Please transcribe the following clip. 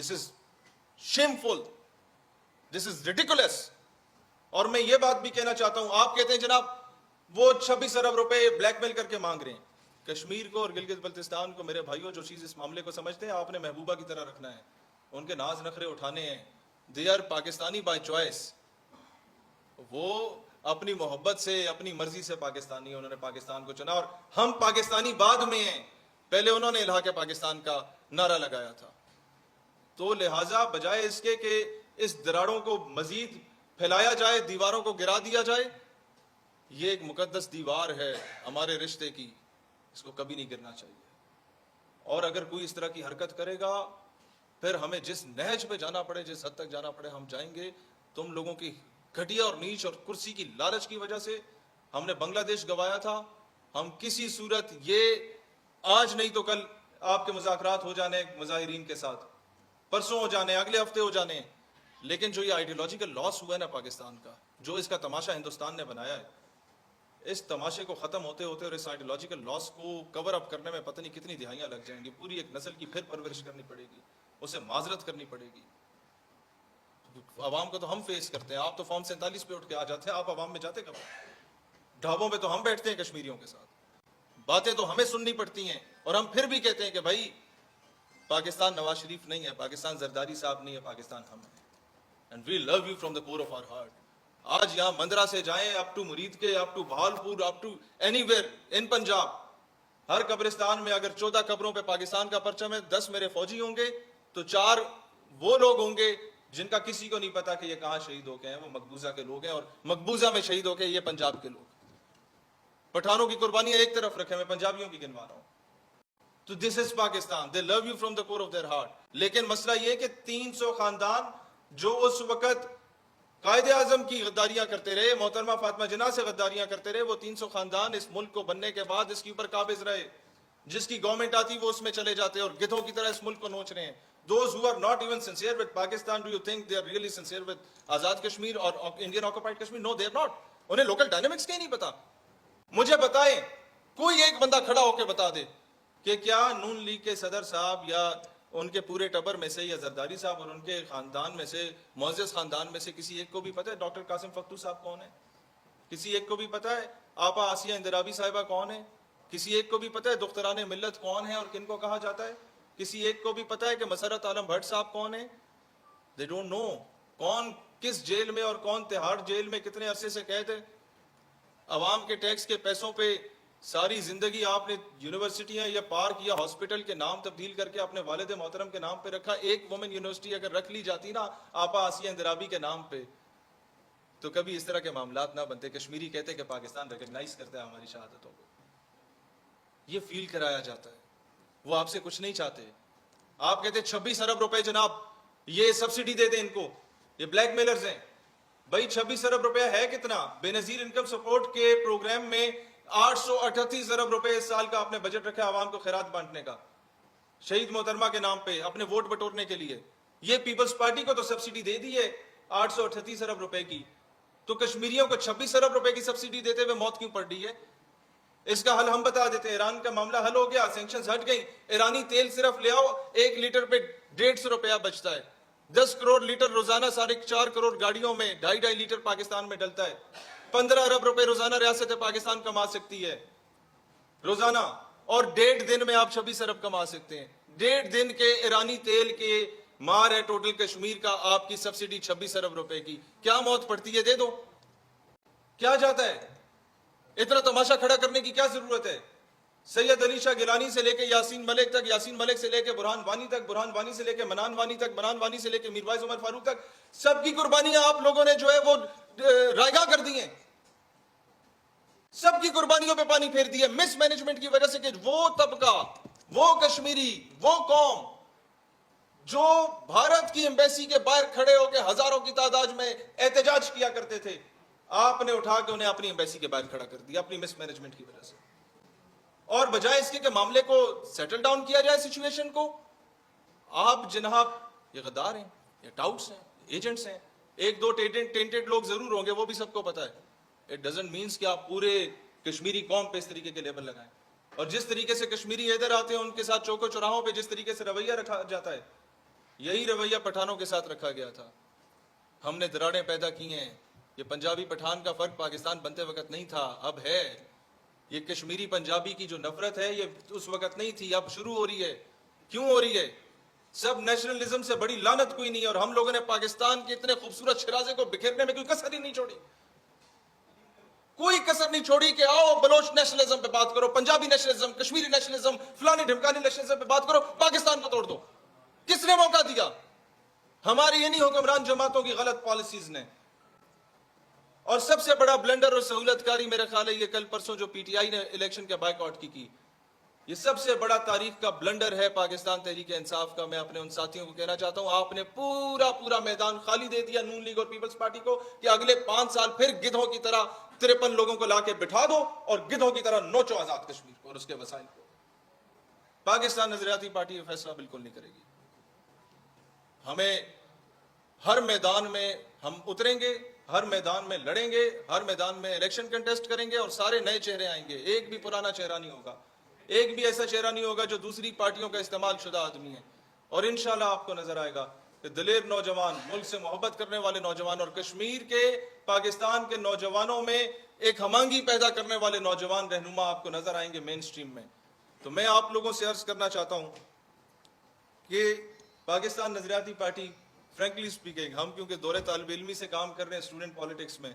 دس از shameful, دس از ridiculous. اور میں یہ بات بھی کہنا چاہتا ہوں, آپ کہتے ہیں جناب وہ 26 ارب روپے بلیک میل کر کے مانگ رہے ہیں. کشمیر کو اور گلگت بلتستان کو میرے بھائیوں جو چیز اس معاملے کو سمجھتے ہیں, آپ نے محبوبہ کی طرح رکھنا ہے, ان کے ناز نخرے اٹھانے ہیں. They are Pakistani by choice. وہ اپنی محبت سے اپنی مرضی سے پاکستانی, انہوں نے پاکستان کو چنا, اور ہم پاکستانی بعد میں ہیں, پہلے انہوں نے الحاق پاکستان کا نعرہ لگایا تھا. تو لہٰذا بجائے اس کے کہ اس دراڑوں کو مزید پھیلایا جائے, دیواروں کو گرا دیا جائے, یہ ایک مقدس دیوار ہے ہمارے رشتے کی, اس کو کبھی نہیں گرنا چاہیے. اور اگر کوئی اس طرح کی حرکت کرے گا, پھر ہمیں جس نہج پہ جانا پڑے, جس حد تک جانا پڑے, ہم جائیں گے. تم لوگوں کی گھٹیا اور نیچ اور کرسی کی لالچ کی وجہ سے ہم نے بنگلہ دیش گوایا تھا. ہم کسی صورت یہ آج نہیں تو کل آپ کے مذاکرات ہو جانے مظاہرین کے ساتھ, پرسوں ہو جانے, اگلے ہفتے ہو جانے, لیکن جو یہ آئیڈیولوجیکل لاس ہوا ہے نا پاکستان کا, جو اس کا تماشا ہندوستان نے بنایا ہے, اس تماشے کو ختم ہوتے ہوتے اور اس آئیڈیولوجیکل لاس کو کور اپ کرنے میں پتہ نہیں کتنی دہائیاں لگ جائیں گی. پوری ایک نسل کی پھر پرورش کرنی پڑے گی, اسے معذرت کرنی پڑے گی. عوام کو تو ہم فیس کرتے ہیں, آپ تو فارم 47 پہ اٹھ کے آ جاتے ہیں, آپ عوام میں جاتے کب؟ ڈھابوں پہ تو ہم بیٹھتے ہیں کشمیریوں کے ساتھ, باتیں تو ہمیں سننی پڑتی ہیں, اور ہم پھر بھی کہتے ہیں کہ بھائی پاکستان نواز شریف نہیں ہے, پاکستان زرداری صاحب نہیں ہے, پاکستان ہم ہیں. And we love you from the core of our heart. آج یہاں مندرہ سے جائیں, اپ to Muridke, up to Bahawalpur, up to anywhere in Punjab, ہر قبرستان میں اگر 14 قبروں پہ پاکستان کا پرچم ہے, 10 میرے فوجی ہوں گے, تو 4 وہ لوگ ہوں گے جن کا کسی کو نہیں پتا کہ یہ کہاں شہید ہو گئے ہیں. وہ مقبوضہ کے لوگ ہیں, اور مقبوضہ میں شہید ہو کے یہ پنجاب کے لوگ. پٹھانوں کی قربانیاں ایک طرف رکھے, میں پنجابیوں کی گنوا رہا ہوں. تو this is Pakistan, they love you from the core of their heart. لیکن مسئلہ یہ کہ 300 خاندان جو اس وقت قائد اعظم کی غداریاں کرتے رہے, محترمہ فاطمہ جناح سے غداریاں کرتے رہے, وہ 300 خاندان اس ملک کو بننے کے بعد اس کے اوپر قابض رہے. جس کی گورنمنٹ آتی وہ اس میں چلے جاتے, اور گدھوں کی طرح اس ملک کو نوچ رہے ہیں. Those who are not even sincere with Pakistan, do you think they are really sincere with Azad Kashmir or Indian occupied Kashmir? No, they are not. انہیں لوکل ڈائنامکس کا ہی نہیں پتا. مجھے بتائیں, کوئی ایک بندہ کھڑا ہو کے بتا دے کہ کیا نون لیگ کے صدر صاحب یا ان کے پورے ٹبر میں سے, یا زرداری صاحب اور ان کے خاندان میں سے, معزز خاندان میں سے کسی ایک کو بھی پتا ہے ڈاکٹر قاسم فختو صاحب کون ہے؟ کسی ایک کو بھی پتا ہے آپا آسیہ اندرابی صاحبہ کون ہے؟ کسی ایک کو بھی پتا ہے دختران ملت کون ہے اور کن کو کہا جاتا ہے؟ کسی ایک کو بھی پتا ہے کہ مسرت عالم بھٹ صاحب کون ہے؟ They don't know. کون کس جیل میں اور کون تہاڑ جیل میں کتنے عرصے سے قید ہے. عوام کے ٹیکس کے پیسوں پہ ساری زندگی آپ نے یونیورسٹیاں یا پارک یا ہاسپٹل کے نام تبدیل کر کے اپنے والد محترم کے نام پہ رکھا. ایک وومن یونیورسٹی اگر رکھ لی جاتی نا آپا آسیہ اندرابی کے نام پہ, تو کبھی اس طرح کے معاملات نہ بنتے. کشمیری کہتے کہ پاکستان ریکگنائز کرتا ہے ہماری شہادتوں کو, یہ فیل کرایا جاتا ہے. وہ آپ سے کچھ نہیں چاہتے. آپ کہتے 26 ارب روپے جناب یہ سبسڈی دے دیں ان کو, یہ بلیک میلرز ہیں. بھائی 26 ارب روپے ہے کتنا؟ بے نظیر انکم سپورٹ کے پروگرام میں 838 ارب روپے اس سال کا آپ نے بجٹ رکھا عوام کو خیرات بانٹنے کا, شہید محترمہ کے نام پہ اپنے ووٹ بٹورنے کے لیے. یہ پیپلز پارٹی کو تو سبسڈی دے دی ہے 838 ارب روپے کی, تو کشمیریوں کو 26 ارب روپے کی سبسڈی دیتے ہوئے موت کیوں پڑ رہی ہے؟ اس کا حل ہم بتا دیتے ہیں. ایران کا معاملہ حل ہو گیا, سینکشنز ہٹ گئی. ایرانی تیل صرف لے آؤ, 1 لیٹر پہ 150 روپیہ بچتا ہے. 10 کروڑ لیٹر روزانہ 4.5 کروڑ گاڑیوں میں 2.5 لیٹر پاکستان میں ڈلتا ہے. 15 ارب روپے روزانہ ریاست پاکستان کما سکتی ہے روزانہ, اور 1.5 دن میں آپ 26 ارب کما سکتے ہیں. 1.5 دن کے ایرانی تیل کے مار ہے ٹوٹل کشمیر کا آپ کی سبسڈی 26 ارب روپے کی. کیا موت پڑتی ہے؟ دے دو. کیا جاتا ہے؟ اتنا تماشا کھڑا کرنے کی کیا ضرورت ہے؟ سید علی شاہ گیلانی سے لے کے یاسین ملک تک, یاسین ملک سے لے کے برہان وانی تک, برہان وانی سے لے کے منان وانی تک, منان وانی سے لے کے میروائز عمر فاروق تک, سب کی قربانیاں آپ لوگوں نے جو ہے وہ رائگاں کر دی ہیں. سب کی قربانیوں پہ پانی پھیر دیا مس مینجمنٹ کی وجہ سے, کہ وہ طبقہ, وہ کشمیری, وہ قوم جو بھارت کی ایمبیسی کے باہر کھڑے ہو کے ہزاروں کی تعداد میں احتجاج کیا کرتے تھے, آپ نے اٹھا کے انہیں اپنی ایمبیسی کے باہر کھڑا کر دیا اپنی مس مینجمنٹ کی وجہ سے. اور بجائے اس کے کہ معاملے کو سیٹل ڈاؤن کیا جائے سچویشن کو, آپ جناب یہ غدار ہیں, یہ ٹاؤٹس ہیں, ایجنٹس ہیں. 1-2 ٹینٹڈ لوگ ضرور ہوں گے, وہ بھی سب کو پتا ہے. اٹ ڈزنٹ مینس کہ آپ پورے کشمیری قوم پہ اس طریقے کے لیبل لگائیں. اور جس طریقے سے کشمیری ادھر آتے ہیں ان کے ساتھ چوکو چوراہوں پہ جس طریقے سے رویہ رکھا جاتا ہے, یہی رویہ پٹھانوں کے ساتھ رکھا گیا تھا. ہم نے دراڑیں پیدا کی ہیں. یہ پنجابی پٹھان کا فرق پاکستان بنتے وقت نہیں تھا, اب ہے. یہ کشمیری پنجابی کی جو نفرت ہے یہ اس وقت نہیں تھی, اب شروع ہو رہی ہے. کیوں ہو رہی ہے؟ سب نیشنلزم سے بڑی لعنت کوئی نہیں ہے, اور ہم لوگوں نے پاکستان کے اتنے خوبصورت شرازے کو بکھیرنے میں کوئی کسر ہی نہیں چھوڑی. کوئی کسر نہیں چھوڑی کہ آؤ بلوچ نیشنلزم پہ بات کرو, پنجابی نیشنلزم, کشمیری نیشنلزم, فلانی ڈھمکانی نیشنلزم پہ بات کرو, پاکستان کو توڑ دو. کس نے موقع دیا؟ ہماری انہی حکمران جماعتوں کی غلط پالیسیز نے. اور سب سے بڑا بلنڈر اور سہولت کاری میرا خیال ہے یہ کل پرسوں جو پی ٹی آئی نے الیکشن کے بائیک آؤٹ کی, یہ سب سے بڑا تاریخ کا بلنڈر ہے پاکستان تحریک انصاف کا. میں اپنے ان ساتھیوں کو کہنا چاہتا ہوں, آپ نے پورا میدان خالی دے دیا نون لیگ اور پیپلز پارٹی کو کہ اگلے 5 سال پھر گدھوں کی طرح 53 لوگوں کو لا کے بٹھا دو اور گدھوں کی طرح نوچو آزاد کشمیر کو اور اس کے وسائل کو. پاکستان نظریاتی پارٹی یہ فیصلہ بالکل نہیں کرے گی. ہمیں ہر میدان میں ہم اتریں گے, ہر میدان میں لڑیں گے, ہر میدان میں الیکشن کنٹیسٹ کریں گے, اور سارے نئے چہرے آئیں گے. ایک بھی پرانا چہرہ نہیں ہوگا, ایک بھی ایسا چہرہ نہیں ہوگا جو دوسری پارٹیوں کا استعمال شدہ آدمی ہے. اور انشاءاللہ آپ کو نظر آئے گا کہ دلیر نوجوان, ملک سے محبت کرنے والے نوجوان, اور کشمیر کے, پاکستان کے نوجوانوں میں ایک ہمانگی پیدا کرنے والے نوجوان رہنما آپ کو نظر آئیں گے مین سٹریم میں. تو میں آپ لوگوں سے عرض کرنا چاہتا ہوں کہ پاکستان نظریاتی پارٹی فرینکلی سپیکنگ, ہم کیونکہ دور طالب علمی سے کام کر رہے ہیں اسٹوڈنٹ پالیٹکس میں,